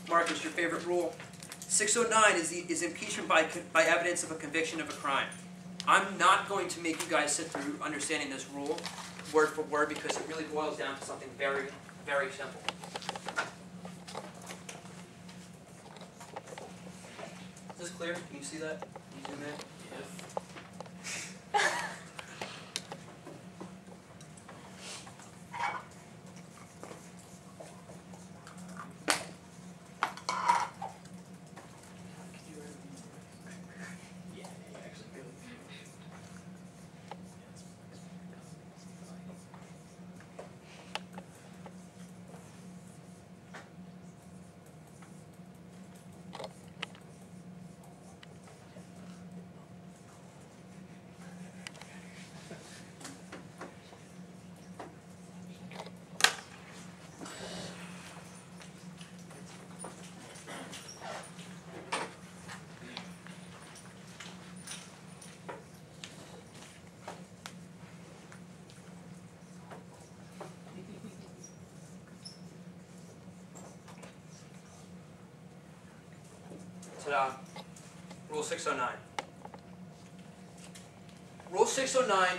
Marcus, your favorite rule. 609 is impeachment by evidence of a conviction of a crime. I'm not going to make you guys sit through understanding this rule word for word because it really boils down to something very, very simple. Is this clear? Can you see that? Can you zoom in? Yes. Ta-da. Rule 609. Rule 609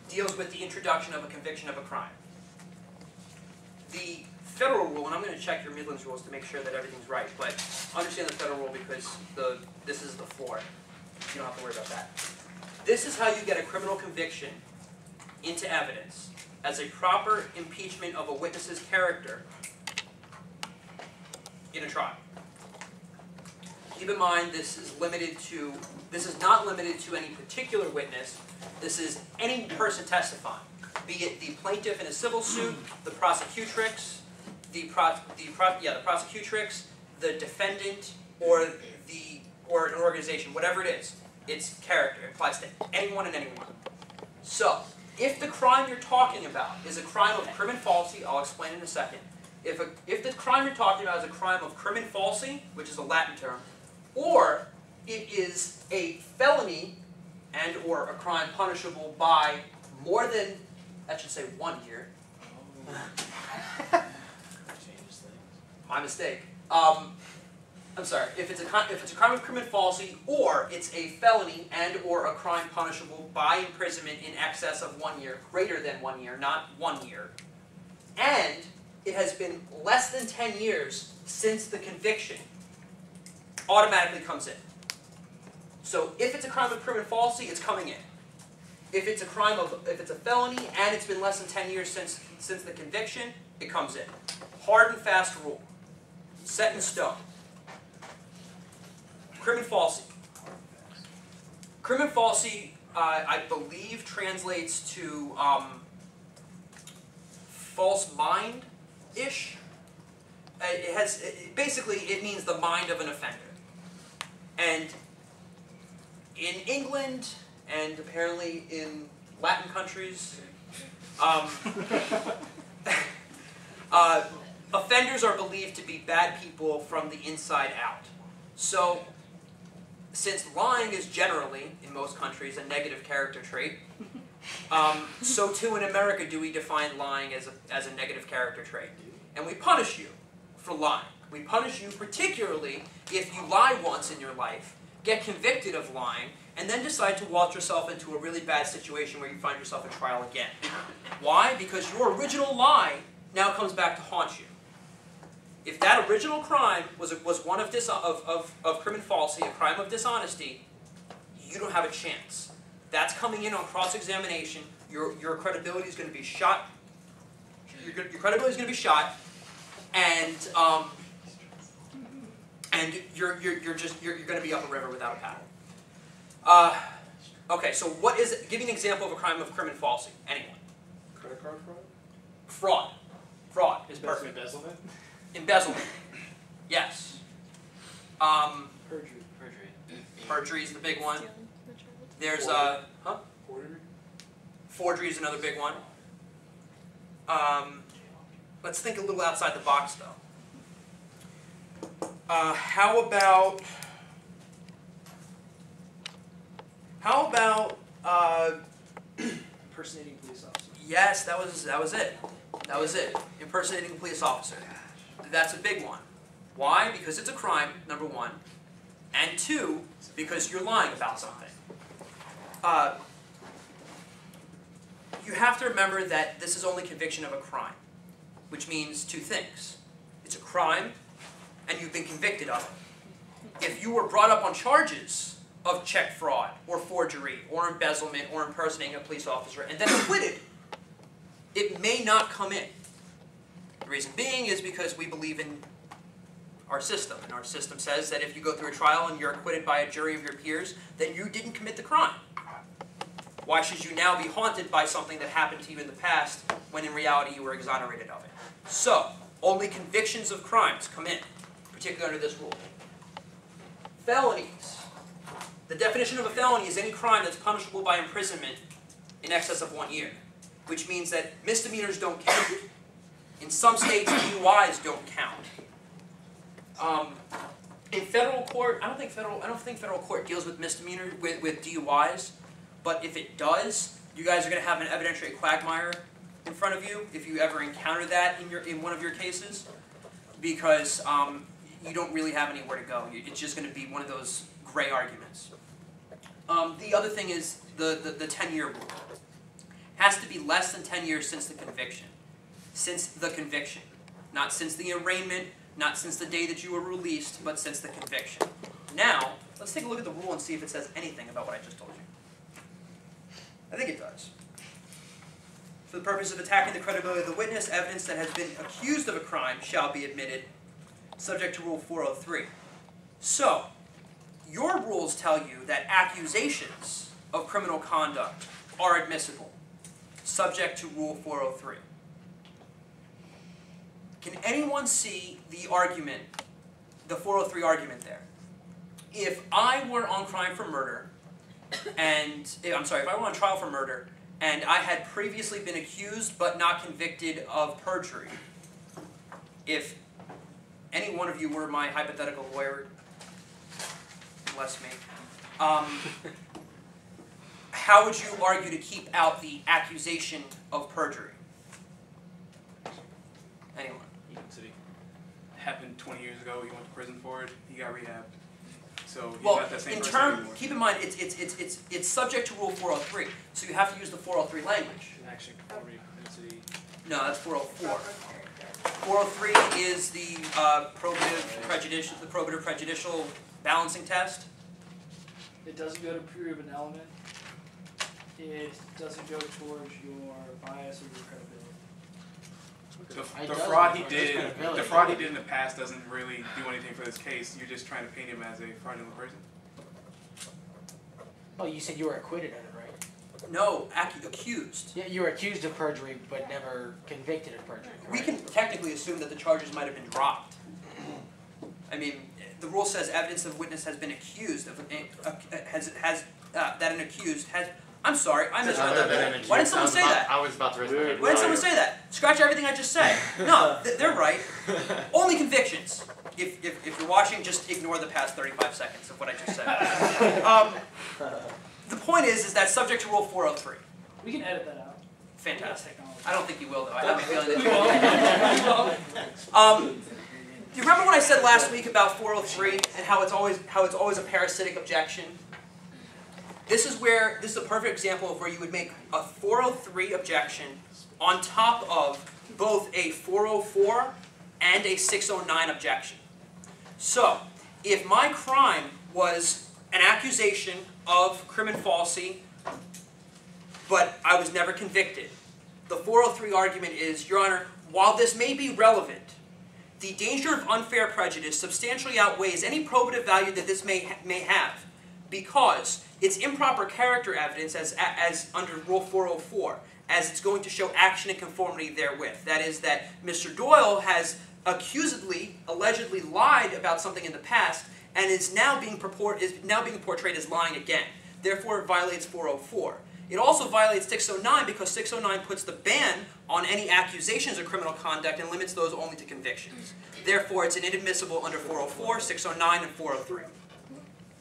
deals with the introduction of a conviction of a crime. The federal rule, and I'm going to check your Midlands rules to make sure that everything's right, but understand the federal rule because this is the floor. You don't have to worry about that. This is how you get a criminal conviction into evidence as a proper impeachment of a witness's character in a trial. Keep in mind, this is not limited to any particular witness. This is any person testifying, be it the plaintiff in a civil suit, the prosecutrix, the defendant, or an organization, whatever it is. Its character. It applies to anyone and anyone. So, if the crime you're talking about is a crime of crimen falsi, I'll explain in a second. If the crime you're talking about is a crime of crimen falsi, which is a Latin term, or it is a felony and or a crime punishable by more than, that should say 1 year. My mistake. I'm sorry. If it's a crime of crimen falsi, or it's a felony and or a crime punishable by imprisonment in excess of 1 year, greater than 1 year, not 1 year, and it has been less than 10 years since the conviction, automatically comes in. So if it's a crime of crimen falsi, it's coming in. If it's a felony and it's been less than 10 years since the conviction, it comes in. Hard and fast rule. Set in stone. Crimen falsi. Crimen falsi, I believe, translates to false mind-ish. Basically, it means the mind of an offender. And in England, and apparently in Latin countries, offenders are believed to be bad people from the inside out. So, since lying is generally, in most countries, a negative character trait, so too in America do we define lying as a negative character trait. And we punish you for lying. We punish you particularly if you lie once in your life, get convicted of lying, and then decide to waltz yourself into a really bad situation where you find yourself in trial again. Why? Because your original lie now comes back to haunt you. If that original crime was one of crimen falsi, a crime of dishonesty, you don't have a chance. That's coming in on cross-examination. Your credibility is going to be shot. Your credibility is going to be shot, and you're going to be up a river without a paddle. Okay, so what is it? Give me an example of a crime of crimen falsi. Anyone? Credit card fraud? Fraud. Fraud is perfect. Embezzlement? Embezzlement. Yes. Perjury. Perjury is the big one. There's Forgery? Forgery is another big one. Let's think a little outside the box, though. How about Impersonating police officer. Yes, that was it. That was it. Impersonating a police officer. That's a big one. Why? Because it's a crime, number one. And two, because you're lying about something. You have to remember that this is only conviction of a crime, which means two things. It's a crime, and you've been convicted of it. If you were brought up on charges of check fraud, or forgery, or embezzlement, or impersonating a police officer, and then acquitted, it may not come in. The reason being is because we believe in our system, and our system says that if you go through a trial and you're acquitted by a jury of your peers, then you didn't commit the crime. Why should you now be haunted by something that happened to you in the past when in reality you were exonerated of it? So, only convictions of crimes come in, particularly under this rule. Felonies. The definition of a felony is any crime that's punishable by imprisonment in excess of 1 year, which means that misdemeanors don't count. In some states, DUIs don't count. In federal court, I don't think federal court deals with misdemeanors with DUIs. But if it does, you guys are going to have an evidentiary quagmire in front of you if you ever encounter that in one of your cases, because you don't really have anywhere to go. It's just going to be one of those gray arguments. The other thing is the 10-year rule. Has to be less than 10 years since the conviction. Since the conviction. Not since the arraignment, not since the day that you were released, but since the conviction. Now, let's take a look at the rule and see if it says anything about what I just told you. I think it does. For the purpose of attacking the credibility of the witness, evidence that has been accused of a crime shall be admitted, subject to Rule 403. So, your rules tell you that accusations of criminal conduct are admissible, subject to Rule 403. Can anyone see the argument, the 403 argument there? If I were on crime for murder, if I were on trial for murder, and I had previously been accused but not convicted of perjury, if any one of you were my hypothetical lawyer, bless me, how would you argue to keep out the accusation of perjury? Anyone? It happened 20 years ago. He went to prison for it. He got rehabbed. So he's well, not that same in person anymore. keep in mind, it's subject to Rule 403, so you have to use the 403 language. Action, propensity. No, that's 404. 403 is the probative prejudicial balancing test. It doesn't go to prove an element. It doesn't go towards your bias or your credibility. The fraud he did in the past doesn't really do anything for this case. You're just trying to paint him as a fraudulent person. Oh, you said you were acquitted of it, right? No, accused. Yeah, you were accused of perjury, but never convicted of perjury. Correct? We can technically assume that the charges might have been dropped. I mean, the rule says evidence of witness has been accused of that an accused has. I'm sorry, I misread that. Why didn't someone say that? I was about to raise my hand. Why didn't someone say that? Scratch everything I just said. No, they're right. Only convictions. If you're watching, just ignore the past 35 seconds of what I just said. The point is that subject to Rule 403. We can edit that out. Fantastic. I don't think you will, though. I have a feeling that you will. Do you remember what I said last week about 403 and how it's always a parasitic objection? This is a perfect example of where you would make a 403 objection on top of both a 404 and a 609 objection. So, if my crime was an accusation of crim and falsi, but I was never convicted, the 403 argument is, Your Honor, while this may be relevant, the danger of unfair prejudice substantially outweighs any probative value that this may have, because it's improper character evidence as under Rule 404, as it's going to show action and conformity therewith. That is that Mr. Doyle has allegedly lied about something in the past, and is now being portrayed as lying again. Therefore, it violates 404. It also violates 609 because 609 puts the ban on any accusations of criminal conduct and limits those only to convictions. Therefore, it's inadmissible under 404, 609, and 403.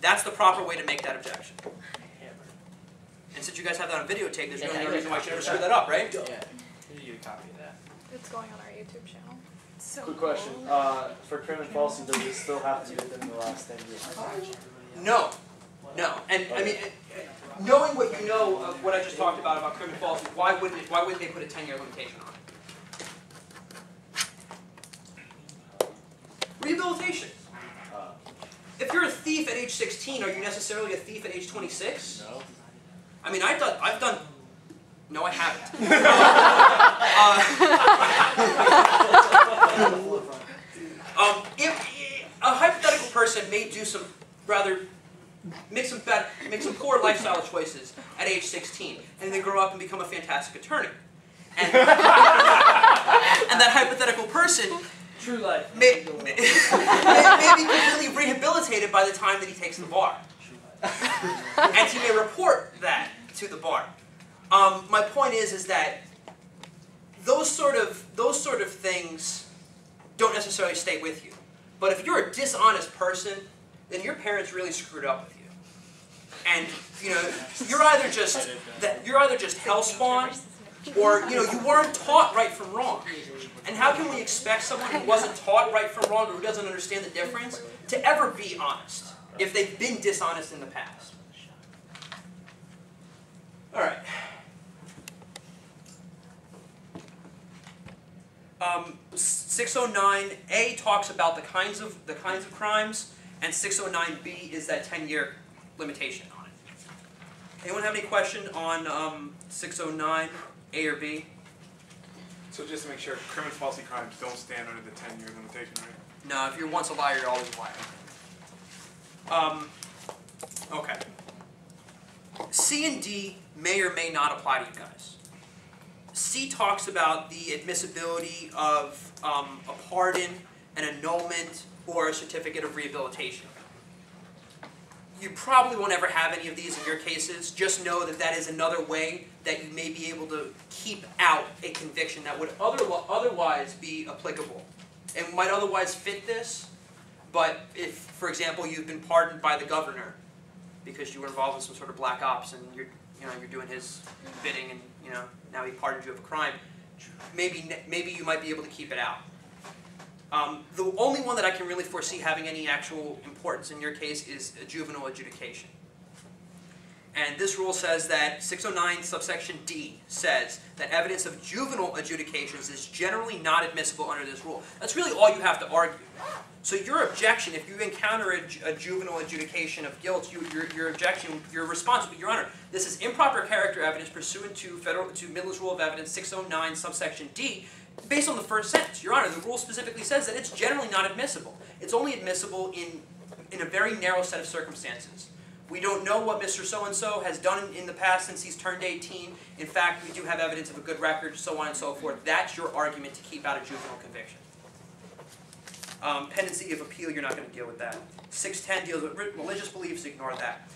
That's the proper way to make that objection. And since you guys have that on videotape, there's no reason why I should ever screw that up, right? Yeah. You need a copy of that. It's going on our YouTube channel. So Quick question. For crime and falsity, does it still have to be within the last 10 years? No. No. And I mean, knowing what you know of what I just talked about crime and falsity, why wouldn't they put a 10-year limitation on it? Rehabilitation. If you're a thief at age 16, are you necessarily a thief at age 26? No. I mean, I've done. No, I haven't. If a hypothetical person may do some make some poor lifestyle choices at age 16, and they grow up and become a fantastic attorney, and that hypothetical person True life. may be completely rehabilitated by the time that he takes the bar, and he may report that to the bar. My point is that those sort of things don't necessarily stay with you. But if you're a dishonest person, then your parents really screwed up with you, and you're either just hellspawn, or you weren't taught right from wrong. And how can we expect someone who wasn't taught right from wrong, or who doesn't understand the difference, to ever be honest if they've been dishonest in the past? All right. 609A talks about the kinds of crimes, and 609B is that 10-year limitation on it. Anyone have any question on 609A or B? So just to make sure, crime and falsity crimes don't stand under the 10-year limitation, right? No, if you're once a liar, you're always a liar. Okay. C and D may or may not apply to you guys. C talks about the admissibility of a pardon, an annulment, or a certificate of rehabilitation. You probably won't ever have any of these in your cases. Just know that that is another way that you may be able to keep out a conviction that would otherwise be applicable and might otherwise fit this. But if, for example, you've been pardoned by the governor because you were involved in some sort of black ops and you're doing his bidding, and now he pardoned you of a crime, maybe you might be able to keep it out. The only one that I can really foresee having any actual importance in your case is a juvenile adjudication. And this rule says that 609 subsection D says that evidence of juvenile adjudications is generally not admissible under this rule. That's really all you have to argue. So your objection, if you encounter a juvenile adjudication of guilt, your objection, your response would be, Your Honor, this is improper character evidence pursuant to Midlands Rule of Evidence 609 subsection D, based on the first sentence. Your Honor, the rule specifically says that it's generally not admissible. It's only admissible in a very narrow set of circumstances. We don't know what Mr. So-and-so has done in the past since he's turned 18. In fact, we do have evidence of a good record, so on and so forth. That's your argument to keep out a juvenile conviction. Pendency of appeal, you're not going to deal with that. 610 deals with religious beliefs, ignore that.